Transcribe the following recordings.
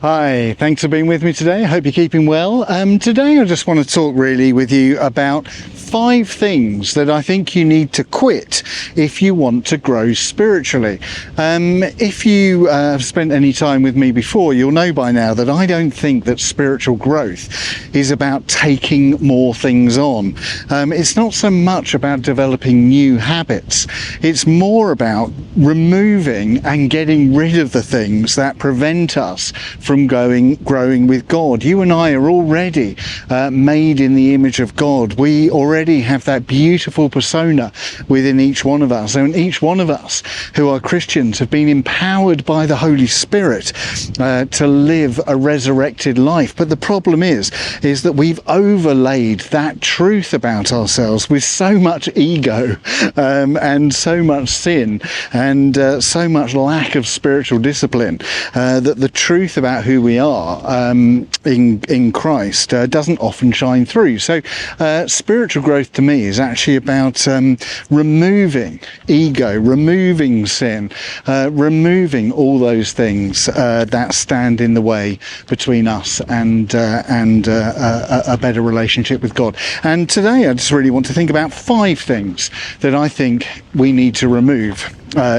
Hi, thanks for being with me today. I hope you're keeping well. Today I just want to talk really with you about 5 things that I think you need to quit if you want to grow spiritually. If you have spent any time with me before, you'll know by now that I don't think that spiritual growth is about taking more things on. It's not so much about developing new habits. It's more about removing and getting rid of the things that prevent us from growing with God. You and I are already made in the image of God. We already have that beautiful persona within each one of us, and each one of us who are Christians have been empowered by the Holy Spirit to live a resurrected life. But the problem is that we've overlaid that truth about ourselves with so much ego and so much sin and so much lack of spiritual discipline that the truth about who we are in Christ doesn't often shine through. So spiritual growth to me is actually about removing ego, removing sin, removing all those things that stand in the way between us and a better relationship with God. And today I just really want to think about 5 things that I think we need to remove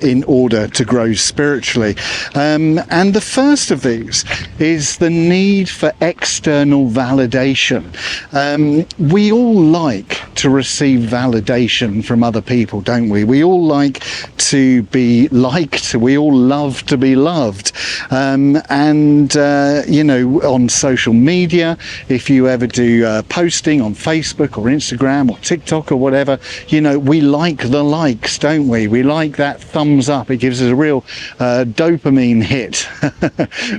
in order to grow spiritually. And the first of these is the need for external validation. We all like to receive validation from other people, don't we? We all like to be liked. We all love to be loved. You know, on social media, if you ever do posting on Facebook or Instagram or TikTok or whatever, you know, we like the likes, don't we? We like that thumbs up. It gives us a real dopamine hit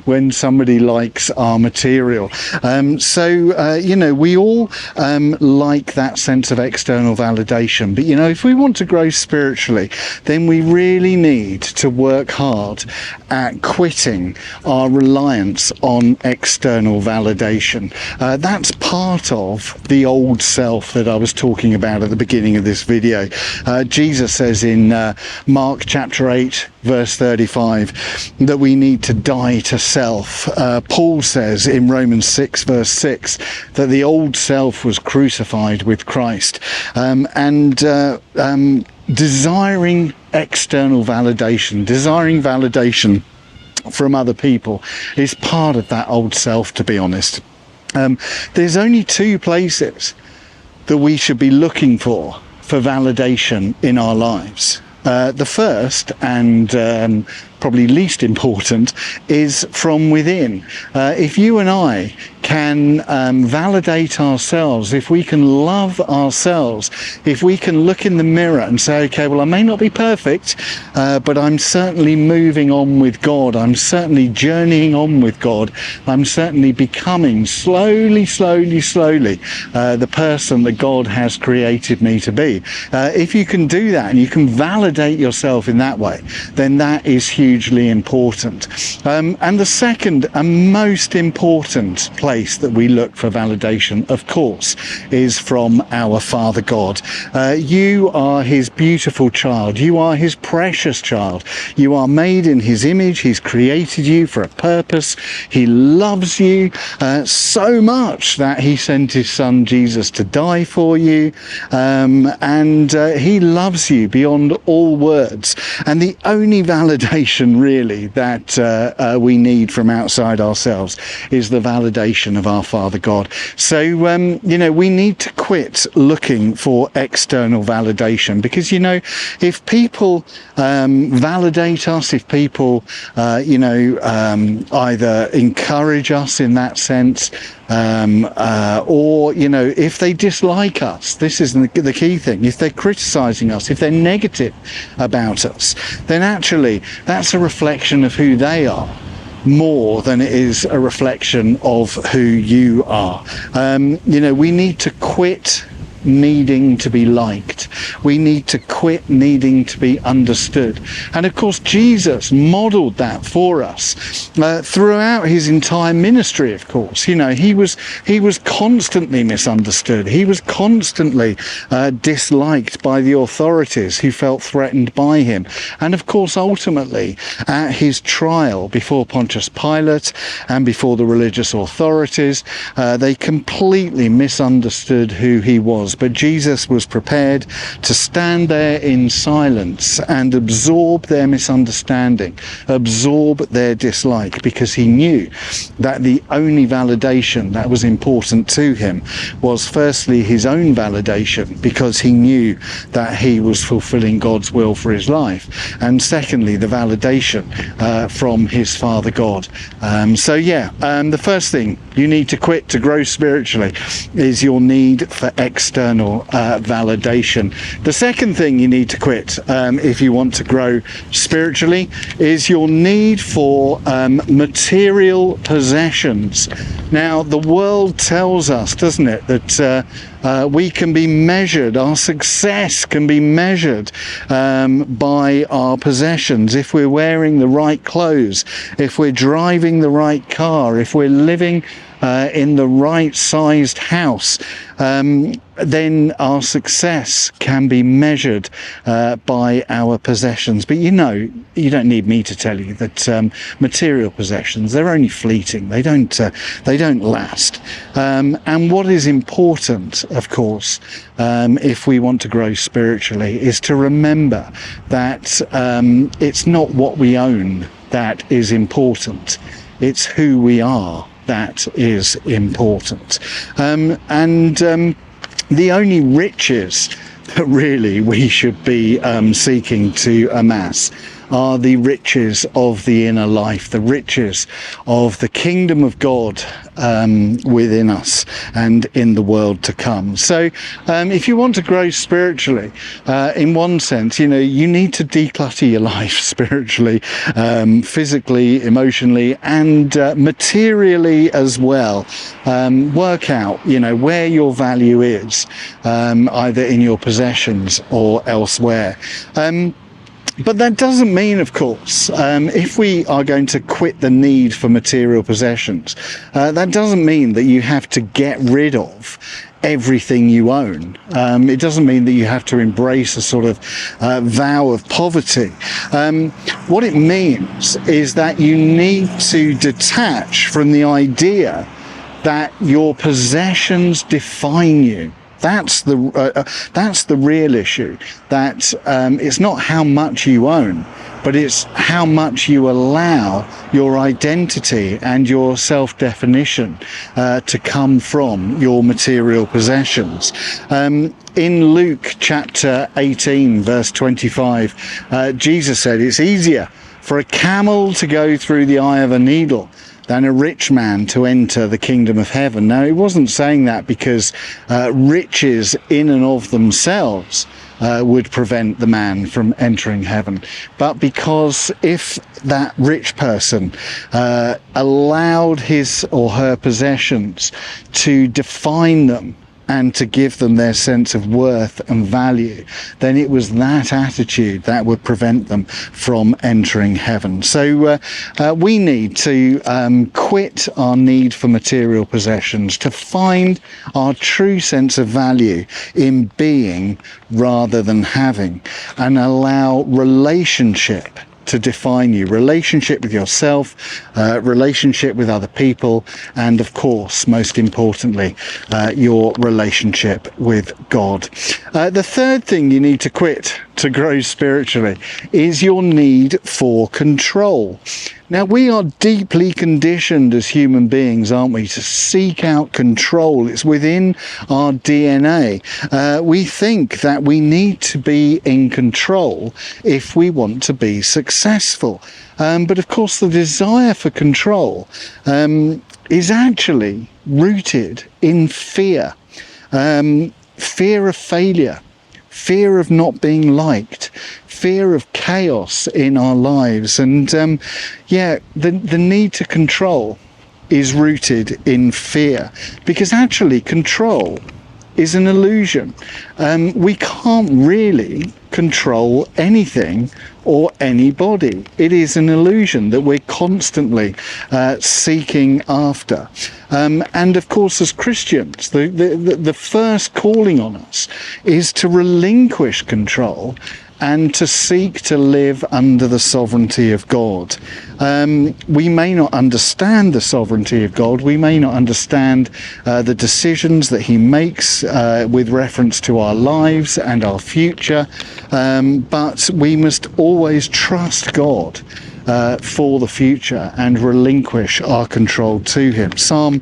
when somebody likes our material. You know, we all like that sense of external validation. But you know, if we want to grow spiritually, then we really need to work hard at quitting our reliance on external validation. That's part of the old self that I was talking about at the beginning of this video. Jesus says in Mark chapter 8 verse 35 that we need to die to self. Paul says in Romans 6 verse 6 that the old self was crucified with Christ, desiring external validation, desiring validation from other people is part of that old self, to be honest. There's only 2 places that we should be looking for validation in our lives. The first and probably least important is from within. If you and I can validate ourselves, if we can love ourselves, if we can look in the mirror and say, okay, well, I may not be perfect, but I'm certainly moving on with God. I'm certainly journeying on with God. I'm certainly becoming slowly, the person that God has created me to be. If you can do that and you can validate yourself in that way, then that is hugely important. And the second and most important place that we look for validation, of course, is from our Father God. You are his beautiful child. You are his precious child. You are made in his image. He's created you for a purpose. He loves you so much that he sent his son Jesus to die for you. He loves you beyond all words. And the only validation really that we need from outside ourselves is the validation of our Father God. So you know, we need to quit looking for external validation, because you know, if people validate us, if people either encourage us in that sense, or you know, if they dislike us, this is the key thing, if they're criticizing us, if they're negative about us, then actually that's a reflection of who they are more than it is a reflection of who you are. You know, we need to quit needing to be liked. We need to quit needing to be understood. And of course, Jesus modeled that for us throughout his entire ministry. Of course, you know, he was constantly misunderstood. He was constantly disliked by the authorities who felt threatened by him. And of course, ultimately, at his trial before Pontius Pilate and before the religious authorities, they completely misunderstood who he was. But Jesus was prepared to stand there in silence and absorb their misunderstanding, absorb their dislike, because he knew that the only validation that was important to him was firstly his own validation, because he knew that he was fulfilling God's will for his life, and secondly the validation from his Father God. The first thing you need to quit to grow spiritually is your need for external validation. The second thing you need to quit if you want to grow spiritually is your need for material possessions. Now, the world tells us, doesn't it, that we can be measured, our success can be measured by our possessions. If we're wearing the right clothes, if we're driving the right car, if we're living in the right sized house, then our success can be measured by our possessions. But you know, you don't need me to tell you that material possessions, they're only fleeting. They don't last. And what is important, of course, if we want to grow spiritually, is to remember that it's not what we own that is important. It's who we are that is important. The only riches that really we should be seeking to amass are the riches of the inner life, the riches of the kingdom of God within us and in the world to come. So if you want to grow spiritually, in one sense, you know, you need to declutter your life spiritually, physically, emotionally, and materially as well. Work out, you know, where your value is, either in your possessions or elsewhere. But that doesn't mean, of course, if we are going to quit the need for material possessions, that doesn't mean that you have to get rid of everything you own. It doesn't mean that you have to embrace a sort of vow of poverty. What it means is that you need to detach from the idea that your possessions define you. That's the real issue. That it's not how much you own, but it's how much you allow your identity and your self-definition to come from your material possessions. In Luke chapter 18, verse 25, Jesus said, "It's easier for a camel to go through the eye of a needle than a rich man to enter the kingdom of heaven." Now, he wasn't saying that because riches in and of themselves would prevent the man from entering heaven, but because if that rich person allowed his or her possessions to define them and to give them their sense of worth and value, then it was that attitude that would prevent them from entering heaven. So we need to quit our need for material possessions, to find our true sense of value in being rather than having, and allow relationship to define you. Relationship with yourself, relationship with other people, and of course, most importantly, your relationship with God. The third thing you need to quit to grow spiritually is your need for control. Now, we are deeply conditioned as human beings, aren't we, to seek out control. It's within our DNA. We think that we need to be in control if we want to be successful. But of course, the desire for control is actually rooted in fear. Fear of failure, fear of not being liked, fear of chaos in our lives. And the need to control is rooted in fear, because actually control is an illusion. We can't really control anything or anybody. It is an illusion that we're constantly seeking after. And of course, as Christians, the first calling on us is to relinquish control and to seek to live under the sovereignty of God. We may not understand the sovereignty of God. We may not understand the decisions that he makes with reference to our lives and our future, but we must always trust God for the future and relinquish our control to him. Psalm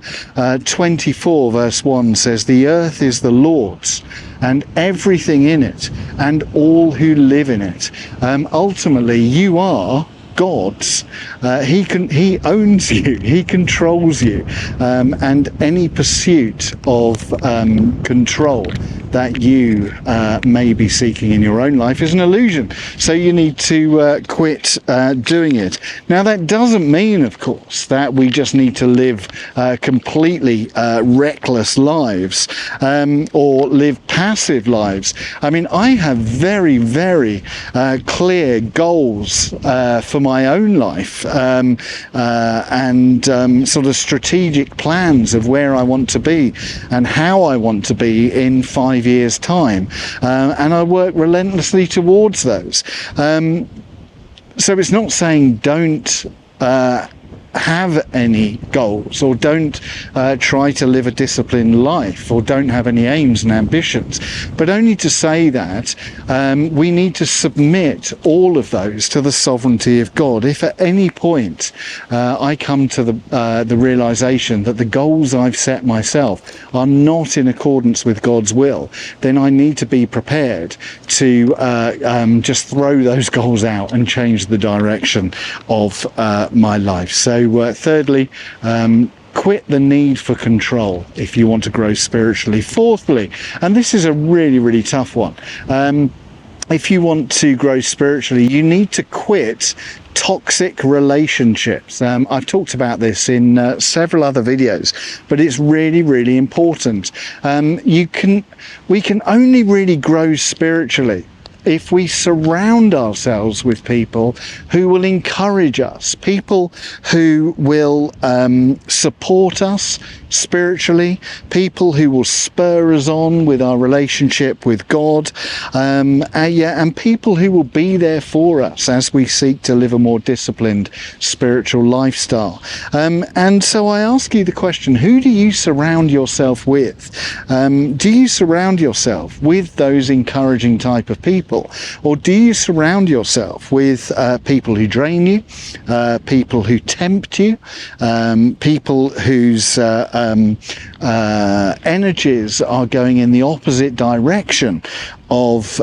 24 verse 1 says, "The earth is the Lord's and everything in it, and all who live in it." Ultimately, you are God's. He owns you, he controls you, and any pursuit of control that you may be seeking in your own life is an illusion. So you need to quit doing it. Now, that doesn't mean, of course, that we just need to live completely reckless lives or live passive lives. I mean, I have very, very clear goals for my own life and sort of strategic plans of where I want to be and how I want to be in 5 years' time, and I work relentlessly towards those. So it's not saying don't have any goals, or don't try to live a disciplined life, or don't have any aims and ambitions, but only to say that we need to submit all of those to the sovereignty of God. If at any point I come to the realization that the goals I've set myself are not in accordance with God's will, then I need to be prepared to just throw those goals out and change the direction of my life. So thirdly, quit the need for control if you want to grow spiritually. Fourthly, and this is a really, really tough one, if you want to grow spiritually, you need to quit toxic relationships. I've talked about this in several other videos, but it's really, really important. We can only really grow spiritually if we surround ourselves with people who will encourage us, people who will support us spiritually, people who will spur us on with our relationship with God, and people who will be there for us as we seek to live a more disciplined spiritual lifestyle. And so I ask you the question, who do you surround yourself with? Do you surround yourself with those encouraging type of people? Or do you surround yourself with people who drain you, people who tempt you, people whose energies are going in the opposite direction of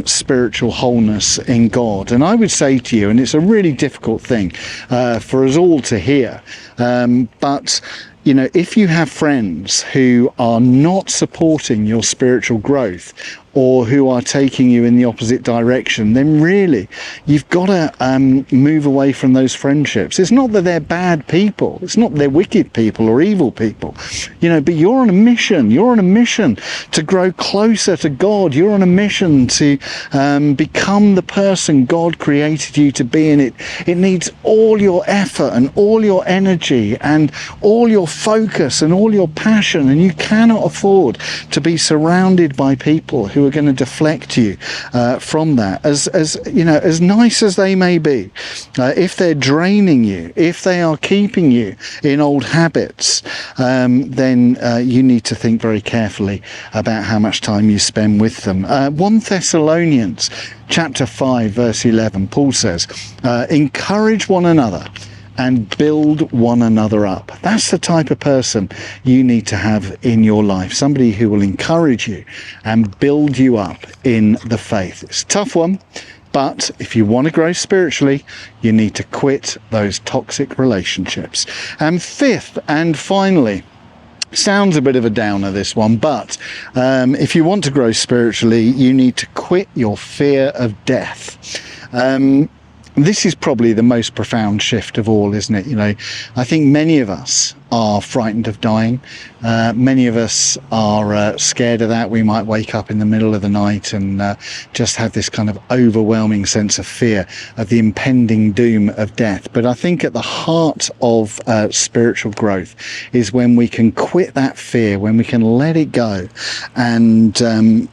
spiritual wholeness in God? And I would say to you, and it's a really difficult thing for us all to hear, but you know, if you have friends who are not supporting your spiritual growth, or who are taking you in the opposite direction, then really you've got to move away from those friendships. It's not that they're bad people, it's not that they're wicked people or evil people, you know, but you're on a mission. You're on a mission to grow closer to God. You're on a mission to become the person God created you to be, and it needs all your effort and all your energy and all your focus and all your passion, and you cannot afford to be surrounded by people who are going to deflect you from that. As you know, as nice as they may be, if they're draining you, if they are keeping you in old habits, then you need to think very carefully about how much time you spend with them. 1 Thessalonians chapter 5 verse 11, Paul says, encourage one another and build one another up. That's the type of person you need to have in your life. Somebody who will encourage you and build you up in the faith. It's a tough one, but if you want to grow spiritually, you need to quit those toxic relationships. And fifth and finally, sounds a bit of a downer, this one, but if you want to grow spiritually, you need to quit your fear of death. This is probably the most profound shift of all, isn't it? You know, I think many of us are frightened of dying. Many of us are scared of that. We might wake up in the middle of the night and just have this kind of overwhelming sense of fear of the impending doom of death. But I think at the heart of spiritual growth is when we can quit that fear, when we can let it go and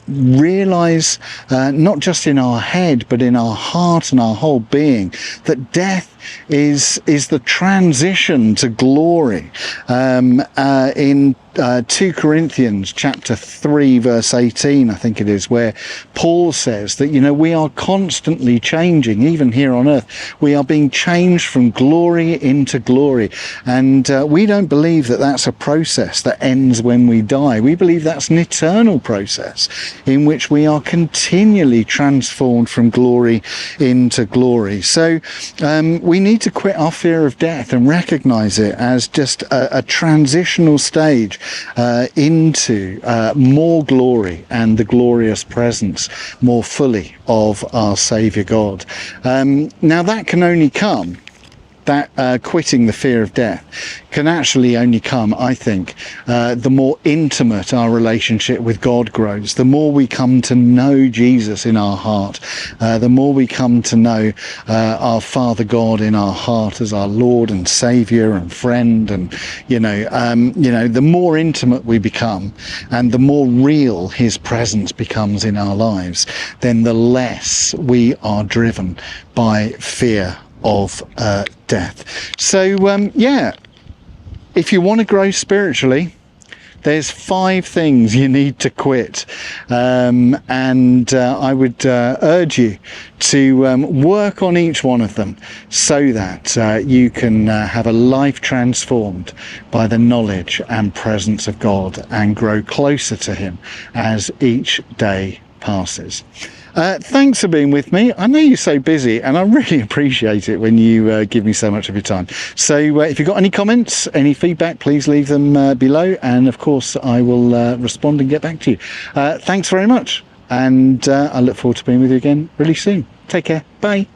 realize, not just in our head, but in our heart and our whole being, that death is the transition to glory. In 2 Corinthians chapter 3 verse 18, I think it is, where Paul says that, we are constantly changing. Even here on earth, we are being changed from glory into glory. And we don't believe that that's a process that ends when we die. We believe that's an eternal process in which we are continually transformed from glory into glory. So we need to quit our fear of death and recognize it as just a transitional stage into more glory and the glorious presence more fully of our Saviour God. Now that can only come, that quitting the fear of death can actually only come, I think, the more intimate our relationship with God grows, the more we come to know Jesus in our heart, the more we come to know our Father God in our heart as our Lord and Saviour and friend, and the more intimate we become and the more real his presence becomes in our lives, then the less we are driven by fear of death. So if you want to grow spiritually, there's 5 things you need to quit, and I would urge you to work on each one of them so that you can have a life transformed by the knowledge and presence of God and grow closer to him as each day passes. Thanks for being with me. I know you're so busy and I really appreciate it when you give me so much of your time. So if you've got any comments, any feedback, please leave them below, and of course I will respond and get back to you. Thanks very much, and I look forward to being with you again really soon. Take care. Bye.